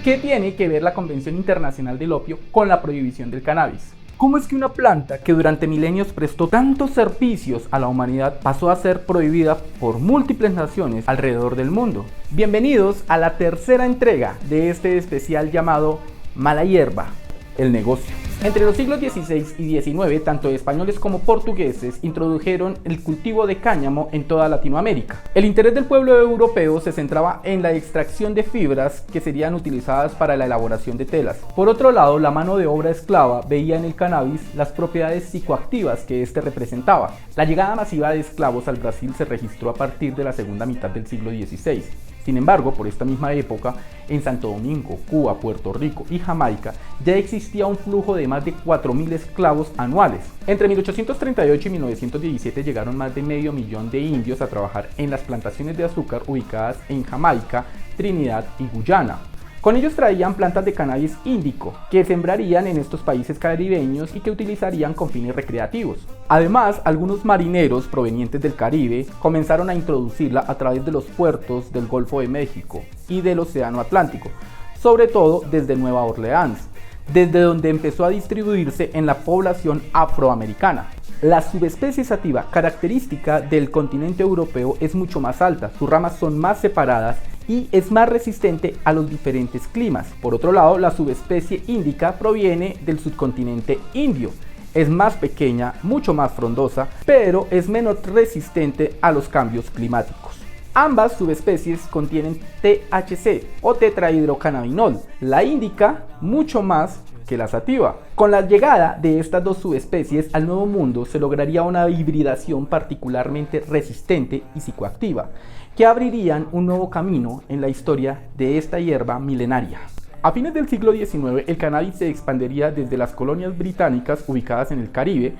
¿Qué tiene que ver la Convención Internacional del Opio con la prohibición del cannabis? ¿Cómo es que una planta que durante milenios prestó tantos servicios a la humanidad pasó a ser prohibida por múltiples naciones alrededor del mundo? Bienvenidos a la tercera entrega de este especial llamado Mala Hierba, el negocio. Entre los siglos XVI y XIX, tanto españoles como portugueses introdujeron el cultivo de cáñamo en toda Latinoamérica. El interés del pueblo europeo se centraba en la extracción de fibras que serían utilizadas para la elaboración de telas. Por otro lado, la mano de obra esclava veía en el cannabis las propiedades psicoactivas que este representaba. La llegada masiva de esclavos al Brasil se registró a partir de la segunda mitad del siglo XVI. Sin embargo, por esta misma época, en Santo Domingo, Cuba, Puerto Rico y Jamaica ya existía un flujo de más de 4.000 esclavos anuales. Entre 1838 y 1917 llegaron más de medio millón de indios a trabajar en las plantaciones de azúcar ubicadas en Jamaica, Trinidad y Guyana. Con ellos traían plantas de cannabis índico, que sembrarían en estos países caribeños y que utilizarían con fines recreativos. Además, algunos marineros provenientes del Caribe comenzaron a introducirla a través de los puertos del Golfo de México y del Océano Atlántico, sobre todo desde Nueva Orleans, desde donde empezó a distribuirse en la población afroamericana. La subespecie sativa característica del continente europeo es mucho más alta, sus ramas son más separadas y es más resistente a los diferentes climas. Por otro lado, la subespecie índica proviene del subcontinente indio. Es más pequeña, mucho más frondosa, pero es menos resistente a los cambios climáticos. Ambas subespecies contienen THC o tetrahidrocannabinol, la índica mucho más que la sativa. Con la llegada de estas dos subespecies al Nuevo Mundo se lograría una hibridación particularmente resistente y psicoactiva, que abrirían un nuevo camino en la historia de esta hierba milenaria. A fines del siglo XIX, el cannabis se expandiría desde las colonias británicas ubicadas en el Caribe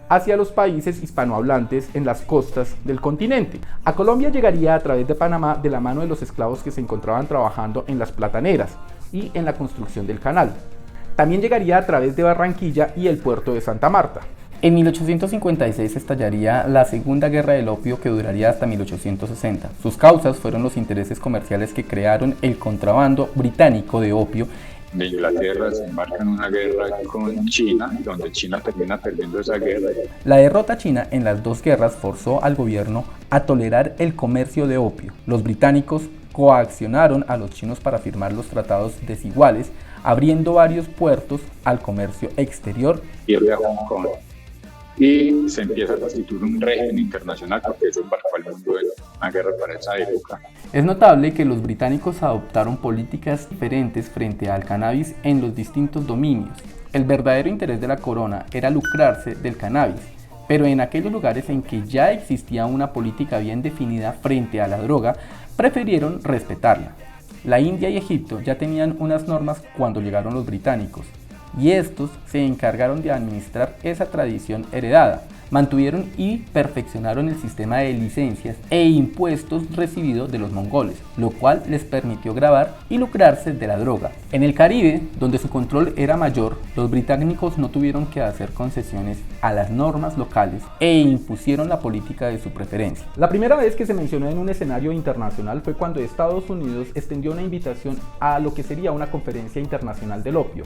hacia los países hispanohablantes en las costas del continente. A Colombia llegaría a través de Panamá de la mano de los esclavos que se encontraban trabajando en las plataneras y en la construcción del canal. También llegaría a través de Barranquilla y el puerto de Santa Marta. En 1856 estallaría la Segunda Guerra del Opio, que duraría hasta 1860. Sus causas fueron los intereses comerciales que crearon el contrabando británico de opio. De Inglaterra se embarca en una guerra con China, donde China termina perdiendo esa guerra. La derrota china en las dos guerras forzó al gobierno a tolerar el comercio de opio. Los británicos coaccionaron a los chinos para firmar los tratados desiguales, abriendo varios puertos al comercio exterior. Pierde a Hong Kong y se empieza a constituir un régimen internacional, porque eso embarcó al mundo en una guerra para esa época. Es notable que los británicos adoptaron políticas diferentes frente al cannabis en los distintos dominios. El verdadero interés de la corona era lucrarse del cannabis, pero en aquellos lugares en que ya existía una política bien definida frente a la droga, prefirieron respetarla. La India y Egipto ya tenían unas normas cuando llegaron los británicos, y estos se encargaron de administrar esa tradición heredada. Mantuvieron y perfeccionaron el sistema de licencias e impuestos recibidos de los mongoles, lo cual les permitió grabar y lucrarse de la droga. En el Caribe, donde su control era mayor, los británicos no tuvieron que hacer concesiones a las normas locales e impusieron la política de su preferencia. La primera vez que se mencionó en un escenario internacional fue cuando Estados Unidos extendió una invitación a lo que sería una conferencia internacional del opio,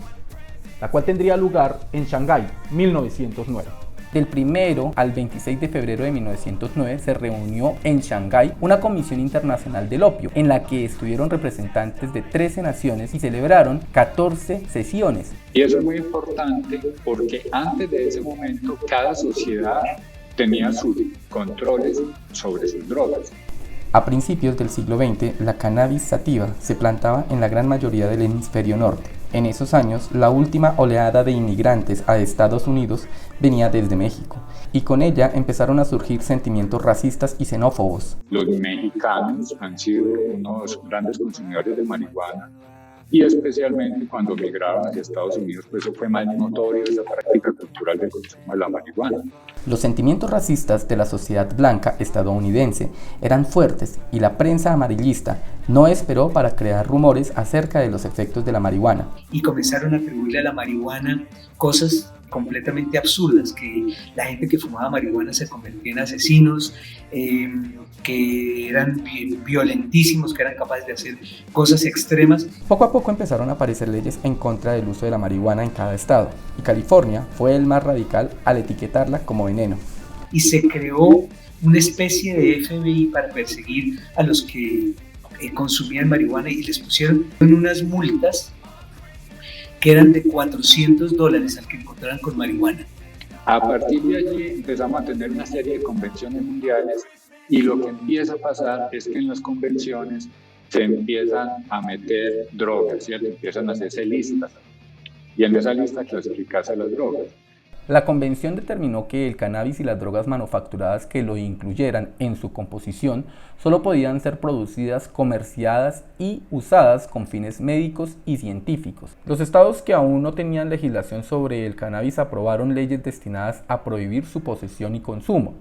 la cual tendría lugar en Shanghái, 1909. Del 1 al 26 de febrero de 1909 se reunió en Shanghái una comisión internacional del opio, en la que estuvieron representantes de 13 naciones y celebraron 14 sesiones. Y eso es muy importante porque antes de ese momento cada sociedad tenía sus controles sobre sus drogas. A principios del siglo XX, la cannabis sativa se plantaba en la gran mayoría del hemisferio norte. En esos años, la última oleada de inmigrantes a Estados Unidos venía desde México, y con ella empezaron a surgir sentimientos racistas y xenófobos. Los mexicanos han sido unos grandes consumidores de marihuana, y especialmente cuando migraron hacia Estados Unidos, pues eso fue más notorio, esa práctica cultural del consumo de la marihuana. Los sentimientos racistas de la sociedad blanca estadounidense eran fuertes y la prensa amarillista no esperó para crear rumores acerca de los efectos de la marihuana. Y comenzaron a atribuirle a la marihuana cosas completamente absurdas, que la gente que fumaba marihuana se convertía en asesinos, que eran violentísimos, que eran capaces de hacer cosas extremas. Poco a poco empezaron a aparecer leyes en contra del uso de la marihuana en cada estado, y California fue el más radical al etiquetarla como veneno. Y se creó una especie de FBI para perseguir a los que consumían marihuana, y les pusieron unas multas que eran de $400 al que encontraran con marihuana. A partir de allí empezamos a tener una serie de convenciones mundiales, y lo que empieza a pasar es que en las convenciones se empiezan a meter drogas, ¿cierto? Empiezan a hacerse listas, y en esa lista clasificarse las drogas. La convención determinó que el cannabis y las drogas manufacturadas que lo incluyeran en su composición solo podían ser producidas, comerciadas y usadas con fines médicos y científicos. Los estados que aún no tenían legislación sobre el cannabis aprobaron leyes destinadas a prohibir su posesión y consumo,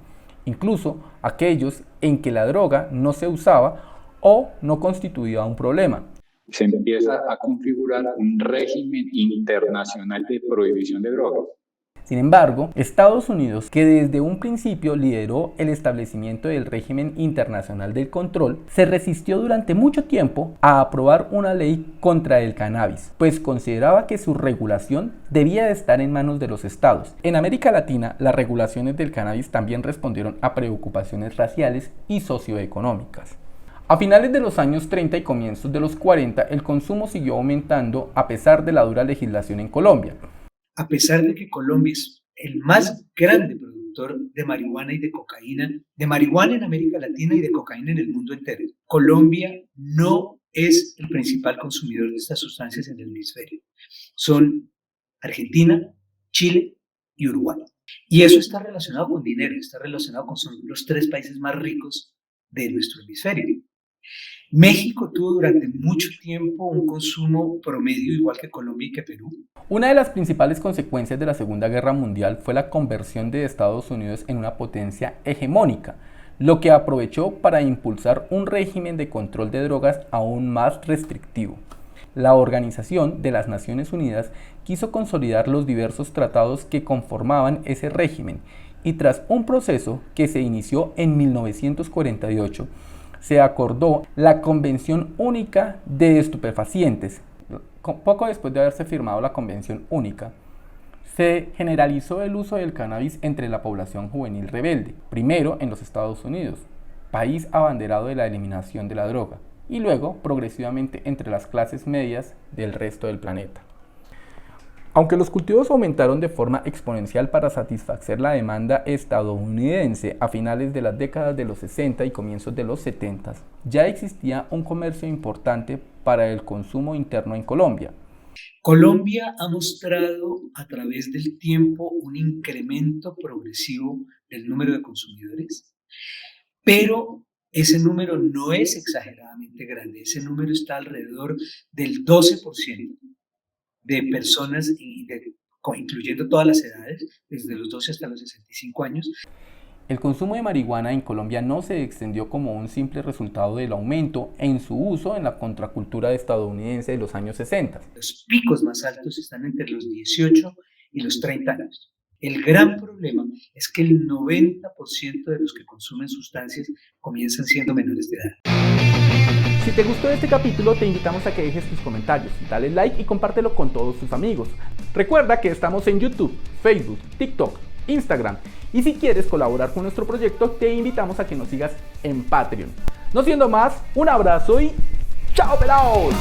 incluso aquellos en que la droga no se usaba o no constituía un problema. Se empieza a configurar un régimen internacional de prohibición de drogas. Sin embargo, Estados Unidos, que desde un principio lideró el establecimiento del régimen internacional del control, se resistió durante mucho tiempo a aprobar una ley contra el cannabis, pues consideraba que su regulación debía de estar en manos de los estados. En América Latina, las regulaciones del cannabis también respondieron a preocupaciones raciales y socioeconómicas. A finales de los años 30 y comienzos de los 40, el consumo siguió aumentando a pesar de la dura legislación en Colombia. A pesar de que Colombia es el más grande productor de marihuana y de cocaína, de marihuana en América Latina y de cocaína en el mundo entero, Colombia no es el principal consumidor de estas sustancias en el hemisferio. Son Argentina, Chile y Uruguay. Y eso está relacionado con dinero, está relacionado con son los 3 países más ricos de nuestro hemisferio. México tuvo durante mucho tiempo un consumo promedio igual que Colombia y que Perú. Una de las principales consecuencias de la Segunda Guerra Mundial fue la conversión de Estados Unidos en una potencia hegemónica, lo que aprovechó para impulsar un régimen de control de drogas aún más restrictivo. La Organización de las Naciones Unidas quiso consolidar los diversos tratados que conformaban ese régimen, y tras un proceso que se inició en 1948, se acordó la Convención Única de Estupefacientes. Poco después de haberse firmado la Convención Única, se generalizó el uso del cannabis entre la población juvenil rebelde, primero en los Estados Unidos, país abanderado de la eliminación de la droga, y luego progresivamente entre las clases medias del resto del planeta. Aunque los cultivos aumentaron de forma exponencial para satisfacer la demanda estadounidense a finales de las décadas de los 60 y comienzos de los 70, ya existía un comercio importante para el consumo interno en Colombia. Colombia ha mostrado a través del tiempo un incremento progresivo del número de consumidores, pero ese número no es exageradamente grande, ese número está alrededor del 12%. De personas, incluyendo todas las edades, desde los 12 hasta los 65 años. El consumo de marihuana en Colombia no se extendió como un simple resultado del aumento en su uso en la contracultura estadounidense de los años 60. Los picos más altos están entre los 18 y los 30 años. El gran problema es que el 90% de los que consumen sustancias comienzan siendo menores de edad. Si te gustó este capítulo, te invitamos a que dejes tus comentarios, dale like y compártelo con todos tus amigos. Recuerda que estamos en YouTube, Facebook, TikTok, Instagram, y si quieres colaborar con nuestro proyecto, te invitamos a que nos sigas en Patreon. No siendo más, un abrazo y ¡chao, pelados!